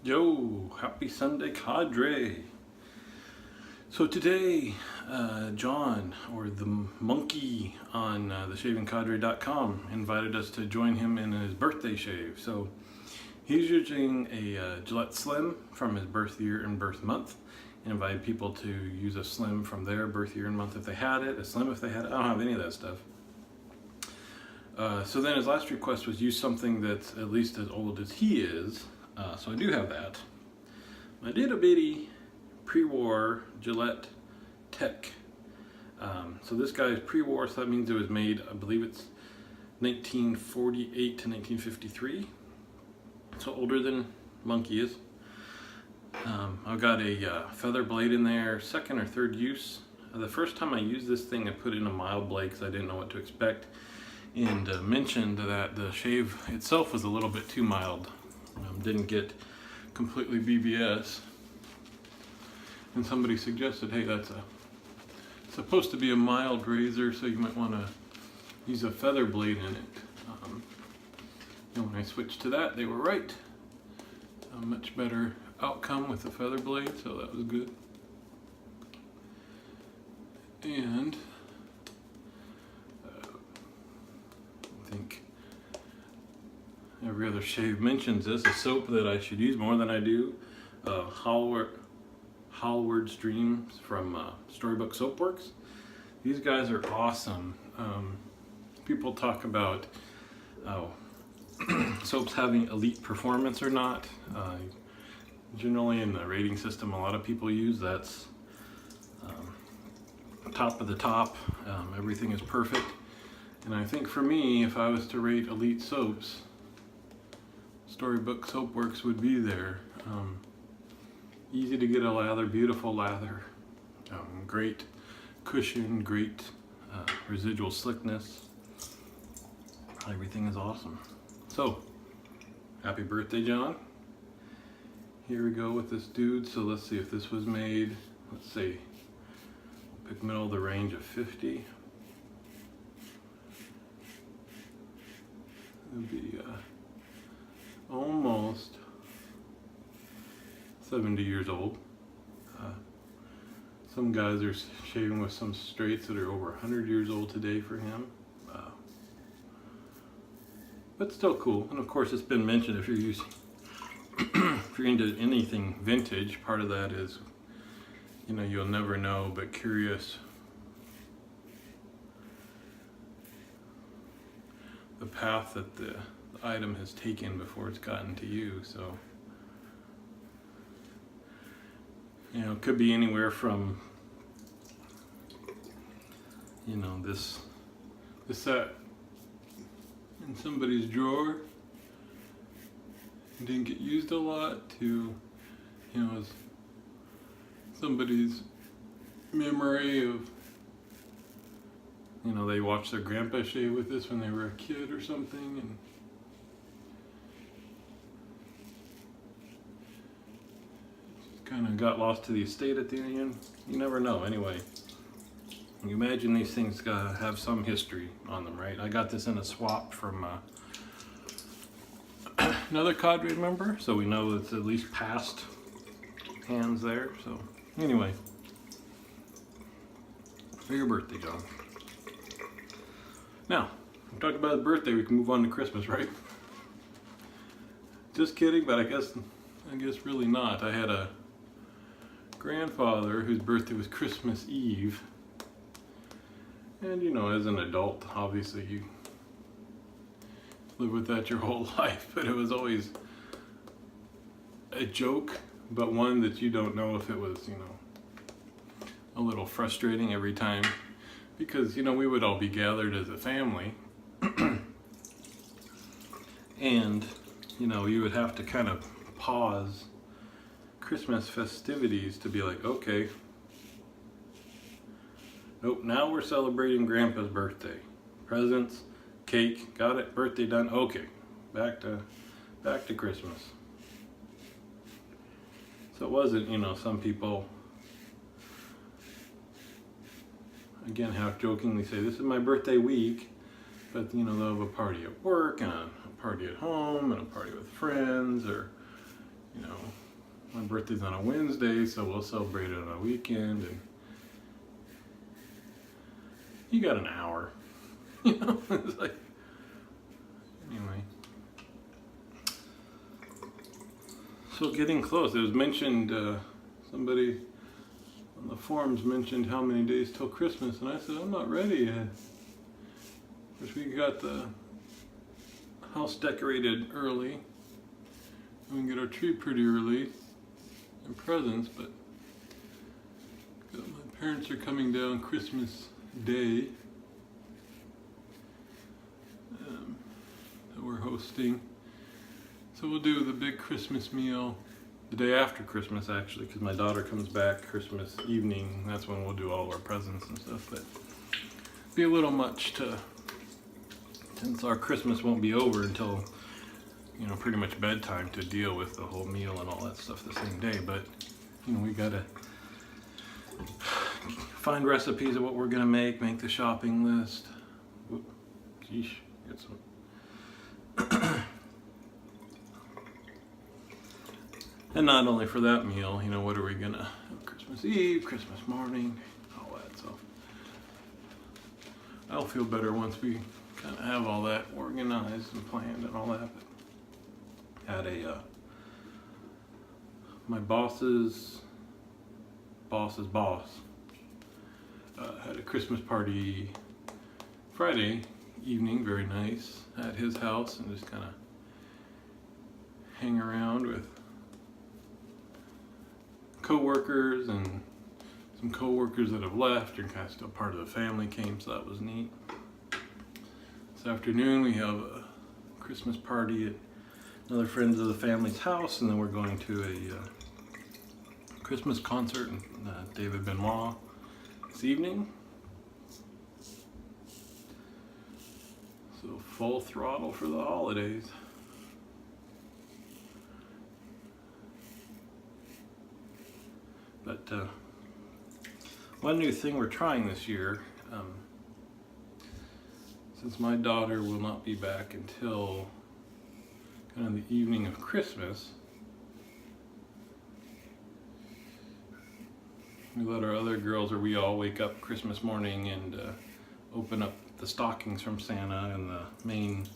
Yo, happy Sunday, cadre. So today, John, or the monkey on theshavingcadre.com, invited us to join him in his birthday shave. So he's using a Gillette Slim from his birth year and birth month, and invited people to use a Slim from their birth year and month if they had it, a Slim if they had it. I don't have any of that stuff. So then his last request was use something that's at least as old as he is. So I do have that. I did a bitty pre-war Gillette Tech. So this guy is pre-war, so that means it was made, I believe it's 1948 to 1953. So older than Monkey is. I've got a feather blade in there, second or third use. The first time I used this thing, I put in a mild blade because I didn't know what to expect, and mentioned that the shave itself was a little bit too mild. Didn't get completely BBS, and somebody suggested, hey, that's supposed to be a mild razor, so you might want to use a feather blade in it. And when I switched to that, they were right. A much better outcome with the feather blade, so that was good. And I think every other shave mentions this, a soap that I should use more than I do. Hallward Streams from Storybook Soapworks. These guys are awesome. People talk about soaps having elite performance or not. Generally in the rating system a lot of people use, that's top of the top. Everything is perfect. And I think for me, if I was to rate elite soaps, Storybook Soapworks would be there. Easy to get a lather, beautiful lather, great cushion, great residual slickness. Everything is awesome. So, happy birthday, John. Here we go with this dude. So let's see if this was made, let's see, pick middle of the range of 50. It would be almost 70 years old. Some guys are shaving with some straights that are over 100 years old today for him. But still cool. And of course it's been mentioned, if you're using, if you're into anything vintage, part of that is, you know, you'll never know, but curious the path that the item has taken before it's gotten to you. So, you know, it could be anywhere from, you know, this sat in somebody's drawer and didn't get used a lot, to, you know, somebody's memory of, you know, they watched their grandpa shave with this when they were a kid or something, and kind of got lost to the estate at the end. You never know. Anyway, you imagine these things have some history on them, right? I got this in a swap from another cadre member, so we know it's at least past hands there. So anyway, for your birthday, John. Now, we talked about his birthday, we can move on to Christmas, right? Just kidding, but I guess really not. I had a grandfather whose birthday was Christmas Eve, and you know, as an adult, obviously you live with that your whole life, but it was always a joke, but one that you don't know if it was, you know, a little frustrating every time, because, you know, we would all be gathered as a family and, you know, you would have to kind of pause Christmas festivities to be like, okay, nope, now we're celebrating Grandpa's birthday. Presents, cake, got it, birthday done, okay, back to Christmas. So it wasn't, you know, some people, again, half jokingly say, this is my birthday week, but, you know, they'll have a party at work and a party at home and a party with friends, or, you know, my birthday's on a Wednesday, so we'll celebrate it on a weekend, and you got an hour, you know, it's like, anyway. So getting close. It was mentioned, somebody on the forums mentioned how many days till Christmas, and I said, I'm not ready yet. Which we got the house decorated early, and we can get our tree pretty early, and presents, but my parents are coming down Christmas Day, that we're hosting. So we'll do the big Christmas meal the day after Christmas, actually, because my daughter comes back Christmas evening. That's when we'll do all of our presents and stuff, but be a little much to, since our Christmas won't be over until, you know, pretty much bedtime, to deal with the whole meal and all that stuff the same day. But, you know, we gotta find recipes of what we're gonna make the shopping list. Whoop, geesh, get some. And not only for that meal, you know, what are we gonna have Christmas Eve, Christmas morning, all that. So I'll feel better once we kind of have all that organized and planned and all that. But had my boss's boss had a Christmas party Friday evening, very nice, at his house, and just kind of hang around with co-workers, and some co-workers that have left and kind of still part of the family came, so that was neat. This afternoon we have a Christmas party at another friends of the family's house, and then we're going to a Christmas concert in David Benoit this evening. So full throttle for the holidays. But one new thing we're trying this year, since my daughter will not be back until kind of the evening of Christmas, we let our other girls, or we all, wake up Christmas morning and open up the stockings from Santa, and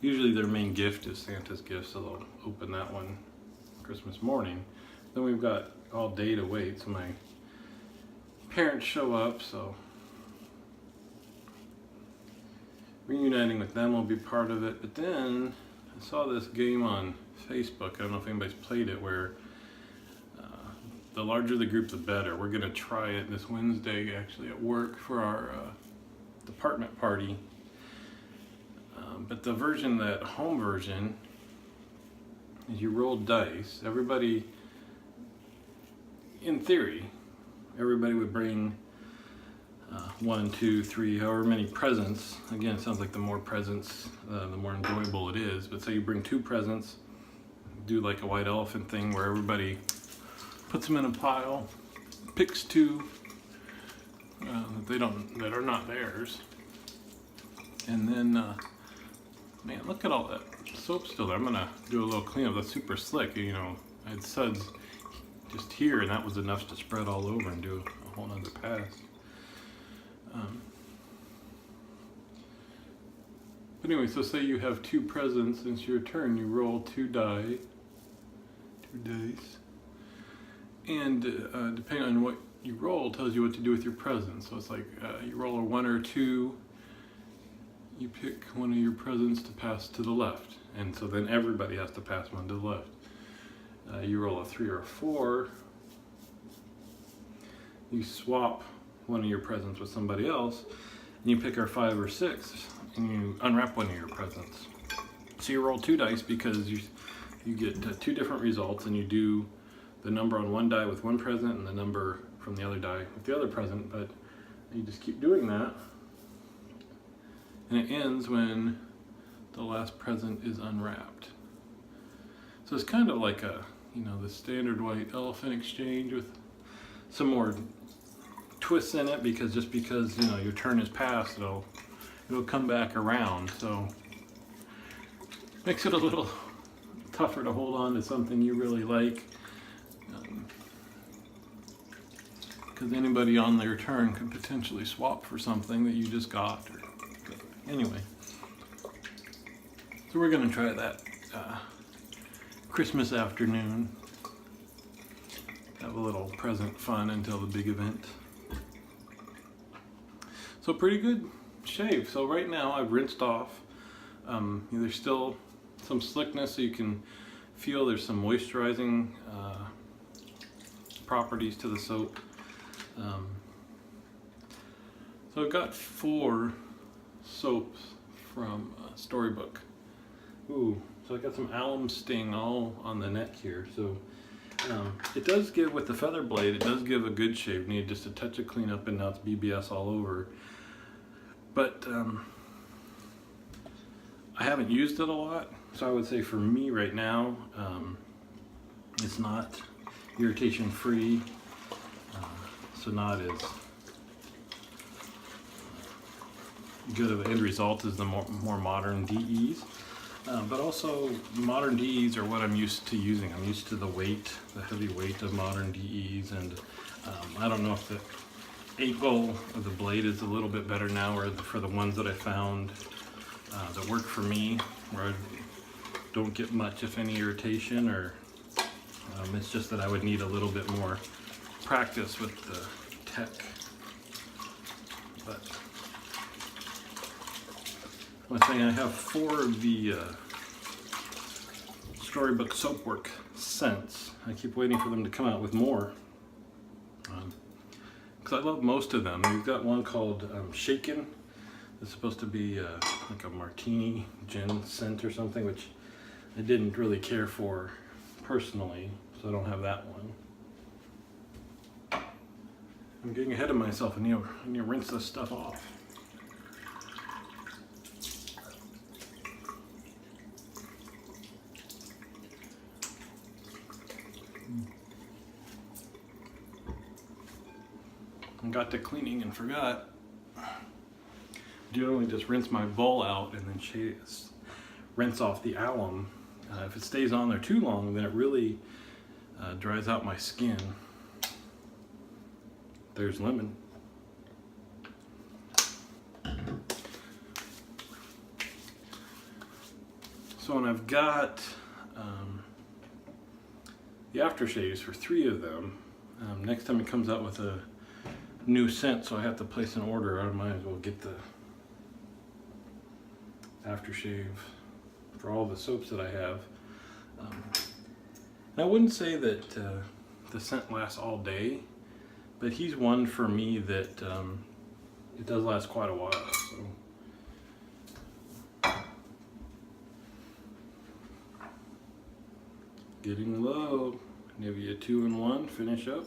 usually their main gift is Santa's gift, so they'll open that one Christmas morning. Then we've got all day to wait, so my parents show up, so reuniting with them will be part of it. But then I saw this game on Facebook, I don't know if anybody's played it, where the larger the group the better. We're gonna try it this Wednesday actually at work for our department party, but the version, that home version, is you roll dice. Everybody, in theory, everybody would bring 1, 2, 3, however many presents. Again, it sounds like the more presents, the more enjoyable it is. But say you bring 2 presents, do like a white elephant thing where everybody puts them in a pile, picks 2 that are not theirs, and then man, look at all that soap still there. I'm gonna do a little cleanup. That's super slick. You know, I had suds just here, and that was enough to spread all over and do a whole nother pass. But anyway, so say you have 2 presents. It's your turn. You roll 2 dice, and depending on what you roll, tells you what to do with your presents. So it's like you roll a 1 or 2, you pick one of your presents to pass to the left, and so then everybody has to pass one to the left. You roll a 3 or a 4, you swap one of your presents with somebody else, and you pick a 5 or 6, and you unwrap one of your presents. So you roll 2 dice because you get 2 different results, and you do the number on one die with one present and the number from the other die with the other present, but you just keep doing that, and it ends when the last present is unwrapped. So it's kind of like a, you know, the standard white elephant exchange with some more twists in it, because just because, you know, your turn is passed, it'll come back around. So makes it a little tougher to hold on to something you really like. Because anybody on their turn could potentially swap for something that you just got. Anyway, so we're going to try that Christmas afternoon. Have a little present fun until the big event. So pretty good shave. So right now I've rinsed off. There's still some slickness, so you can feel there's some moisturizing properties to the soap. So I've got 4 soaps from Storybook. Ooh, so I got some alum sting all on the neck here. So it does give, with the feather blade, it does give a good shave. Need just a touch of cleanup, and now it's BBS all over. But I haven't used it a lot, so I would say for me right now, it's not irritation free, so not as good of an end result as the more modern DEs. But also, modern DEs are what I'm used to using. I'm used to the weight, the heavy weight of modern DEs, and I don't know if the angle of the blade is a little bit better now, or for the ones that I found that work for me, where I don't get much, if any, irritation, or it's just that I would need a little bit more practice with the tech. But one thing, I have 4 of the Storybook Soapworks scents. I keep waiting for them to come out with more, because I love most of them. We've got one called Shaken. It's supposed to be like a martini gin scent or something, which I didn't really care for personally, so I don't have that one. I'm getting ahead of myself. I need to rinse this stuff off. I got to cleaning and forgot. Generally just rinse my bowl out and then rinse off the alum. If it stays on there too long, then it really dries out my skin. There's lemon. So, and I've got the aftershaves for 3 of them. Next time it comes out with a new scent, so I have to place an order, I might as well get the aftershave for all the soaps that I have. And I wouldn't say that the scent lasts all day, but he's one for me that it does last quite a while. So getting low. Give you a 2-in-1 finish up.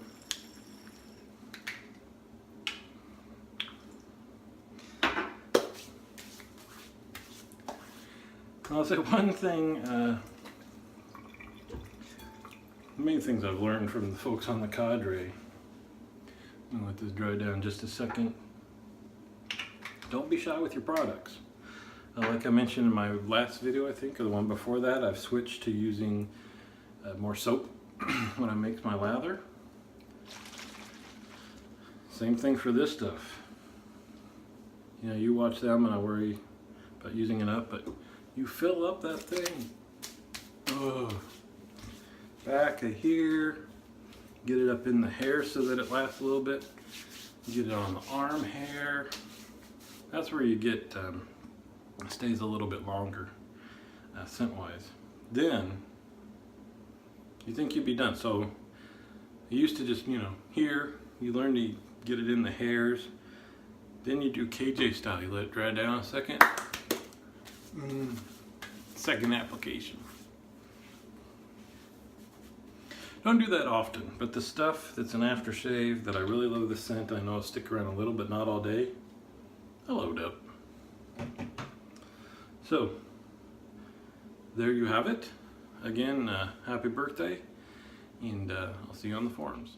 I'll say one thing, the main things I've learned from the folks on the cadre. I'm gonna let this dry down just a second. Don't be shy with your products. Like I mentioned in my last video, I think, or the one before that, I've switched to using more soap when I make my lather. Same thing for this stuff. You know, you watch them and I worry about using it up, but you fill up that thing. Oh, back of here. Get it up in the hair so that it lasts a little bit. Get it on the arm hair. That's where you get, it stays a little bit longer, scent-wise. Then, you think you'd be done. So, you used to just, you know, here, you learn to get it in the hairs. Then you do KJ style. You let it dry down a second. Second application. Don't do that often, but the stuff that's an aftershave that I really love the scent, I know it'll stick around a little, but not all day, I load up. So, there you have it. Again, happy birthday, and I'll see you on the forums.